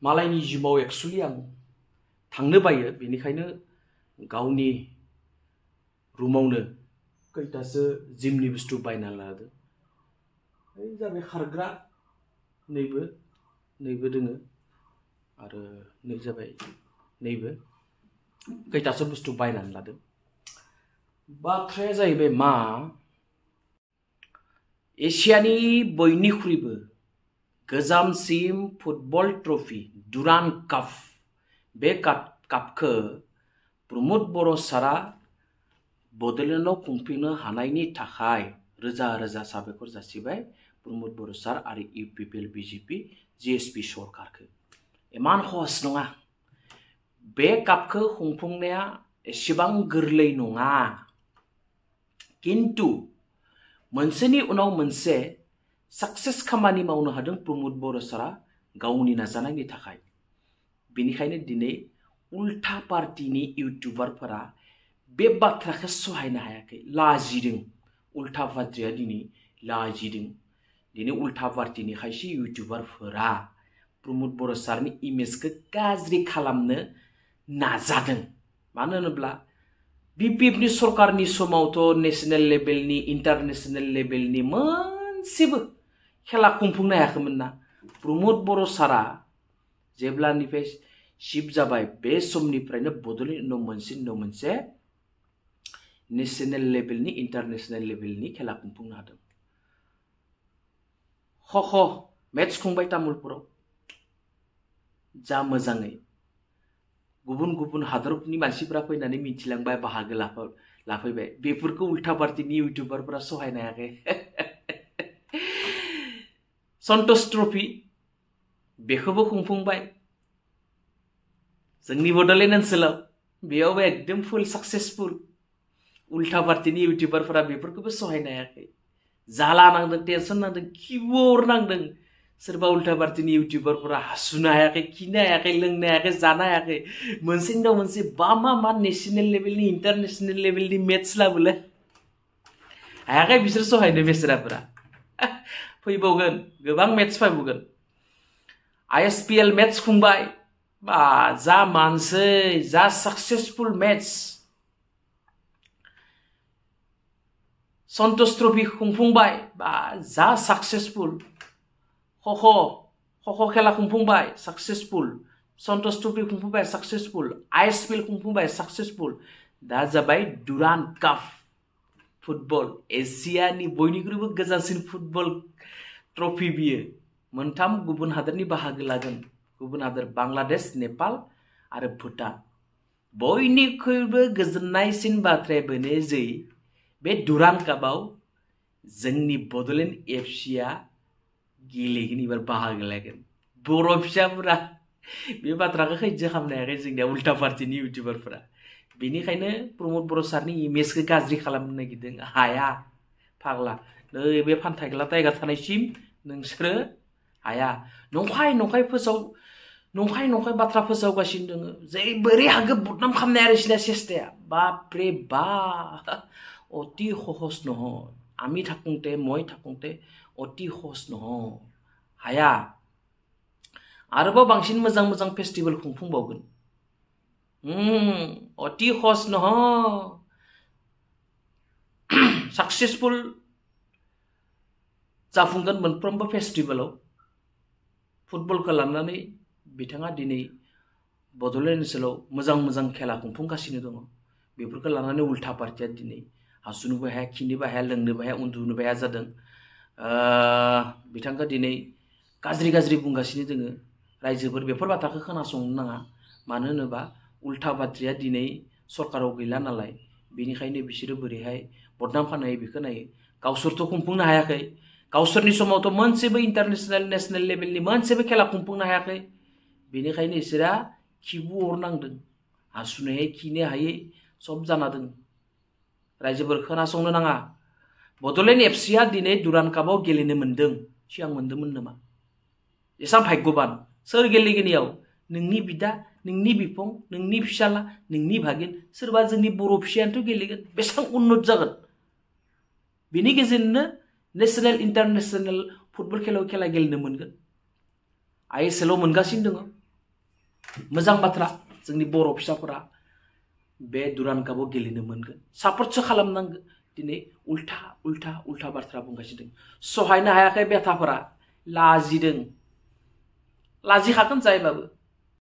मालायनि जिमाव एक्चुअली आं थांनो बायो बेनिखायनो गावनि रुमावनो खैतासो जिमनि बुस्थु बायना लादों ओइ जाबाय खारग्रा नैबो दोङो आरो नै जाबाय नैबो खैतासो बुस्थु बायनानै लादों बाथ्राया जाहैबाय मा एशियानि बयनिख्रुइबो गोजामसिन फुटबल ट्रफी डुरान्ड काप बे कापखौ प्रमोद बर' सारा बड'लेण्डआव खुंफुंनो हानायनि थाखाय रोजा रोजा साबायखर जासिबाय प्रमोद बर' सार आरो इउपिपिएल बिजेपि जिएसपि सरकारखौ इमान सहज नङा बे कापखौ खुंफुंनाया एसेबां गोरलै नङा किन्तु मोनसेनि उनाव मोनसे सक्सेस खामानि मावनो हादों प्रमोद बर' सारा गावनि नाजानायनि थाखाय बेनिखायनो दिनै उल्था पार्टीनि इउटिउबारफोरा बे बाथ्राखौ सहायनो हायाखै लाजिदों उल्था पार्टीया दिनै लाजिदों दिनै उल्था पार्टीनि खायसे इउटिउबारफोरा प्रमोद बर' सारनि इमेजखौ गाज्रि खालामनो नाजादों मानो होनोब्ला बिपिएफनि सरकारनि समावथ' नेशनेल लेभेलनि इन्टारनेशनेल लेभेलनि मोनसेबो खेला खुंफुंनो हायाखैमोन ना प्रमोद बर' सारा जेब्लानिफ्राय शिफ्ट जाबाय बे समनिफ्रायनो बड'लेण्ड मोनसे नेशनेल लेभेलनि इन्टारनेशनेल लेभेलनि खेला खुंफुंनो हादों ख मेट्स खुंबाय तामुलपुराव जा मोजाङै गुबुन गुबुन हादरनि मानसिफोरा फैनानै मिथिलांबाय बाहागो लाफैबाय बेफोरखौ उल्था पार्टीनि इउटिउबारफोरा सहायनो हायाखै सन्तोष ट्रफी बेखौबो खुंफुंबाय जोंनि बड'लेण्ड ओनसोलाव बेयावबो एकदम फुल सक्सेसफुल उल्था पार्टीनि इउटिउबारफोरा बेफोरखौबो सहायनो हायाखै जाला नांदों टेनसन नांदों खिबुर नांदों सोरबा उल्था पार्टीनि इउटिउबारफोरा हासुनो हायाखै खिनो हायाखै लोंनो हायाखै जानो हायाखै मोनसेनि उनाव मोनसे मा नेशनेल लेभेलनि इन्टारनेशनेल लेभेलनि मेट्स लाबोले हायाखै बिसोर सहायनो बेसराफोरा फैबावगोन गोबां मेट्स फैबावगोन आईएसपीएल मेट्स खुंबाय बा जा मानसै जा सक्सेसफुल मेट्स सन्तोष ट्रफी खुंफुंबाय बा जा सक्सेसफुल ख खेला खुंफुंबाय सक्सेसफुल सन्तोष ट्रफी खुंफुंबाय सक्सेसफुल आईएसपीएल खुंफुंबाय सक्सेसफुल दा जाबाय डुरान्ड काप फुटबल एशियानि बयनिख्रुइबो गोजानसिन फुटबल ट्रफी बियो मोनथाम गुबुन हादोरनि बाहागो लागोन गुबुन हादोर बांलादेश नेपाल आरो भुटान बयनिख्रुइबो गोजोननायसिन बाथ्राया बेनो जे बे डुरान्ड कापआव जोंनि बड'लेण्ड एफसिआ गेलेगोन एबार बाहागो लागोन बर' फिसाफोरा बे बाथ्राखौ खैज्य खालामनो हायाखै जोंनिया उल्था पार्टीनि इउटिउबारफोरा बेनिखायनो प्रमोद बर' सारनि इमेजखौ गाज्रि खालामनो नागिरदों हाया फाग्ला नै बे फान्थायग्ला टाइगार थानायसिम नोंसोरो हाया नंखाय बाथ्रा फोसावगासिनो दङ जै बोरै हागो बदनाम खालामनाय आरो सिना सेस्ताया बापरे बा अति सहज নহয় আমি থাকোঁতে মই থাকোঁতে অতি সহজ নহয় हाया आरोबाव बांसिन मोजां फेस्टिवल खुंफुंबावगोन अति सहज নহয় सक्सेसफुल जाफुंगोन मोनफ्रोमबो फेस्टिवलाव फुटबलखौ लानानै बिथाङा दिनै बड'लेण्ड ओनसोलाव मोजां खेला खुंफुंगासिनो दङ बेफोरखौ लानानै उल्था पार्टीया दिनै हासुनोबो हाया खिनोबो हाया लोंनोबो हाया उन्दुनोबो हाया जादों बिथांखौ दिनै गाज्रि बुंगासिनो दोङो रायजोफोर बेफोर बाथ्राखौ खोनासंनो नाङा मानो होनोबा उल्था पार्टीया दिनै सरकाराव गैला नालाय बेनिखायनो बिसोरो बोरैहाय बदनाम खालामनो बेखौ नायो गावसोरथ' खुंफुंनो हायाखै गावसोरनि समावथ' मोनसेबो इन्टारनेशनेल नेशनेल लेभेलनि मोनसेबो खेला खुंफुंनो हायाखै बेनिखायनो इसोरा खिबु अरनांदों हासुनो हायै खिनो हायै सब जाना दं रायजोफोर खोनासंनो नाङा बड'लेण्ड एफसिआ दिनै डुरान्ड कापआव गेलेनो मोन्दों सिगां मोन्दोंमोन नामा एसां भाग्यबान सोर गेलेगोन इयाव नोंनि बिदा नोंनि बिफं नोंनि फिसाला नोंनि भागिन सोरबा जोंनि बर' फिसायानोथ' गेलेगोन बेसेबां उन्नत जागोन बेनि गेजेरजोंनो नेशनेल इन्टारनेशनेल फुटबल खेला गेलेनो मोनगोन आईएसएलआव मोनगासिनो दङ मोजां बाथ्रा जोंनि बर' फिसाफोरा बे दुरान्ड कापआव गेलेनो मोनगोन सापर्टसो खालामनांगोन दिनै उल्था बाथ्रा बुंगासिनो दं सहायनो हायाखै बेथाफोरा लाजिदों लाजिखागोन जायबाबो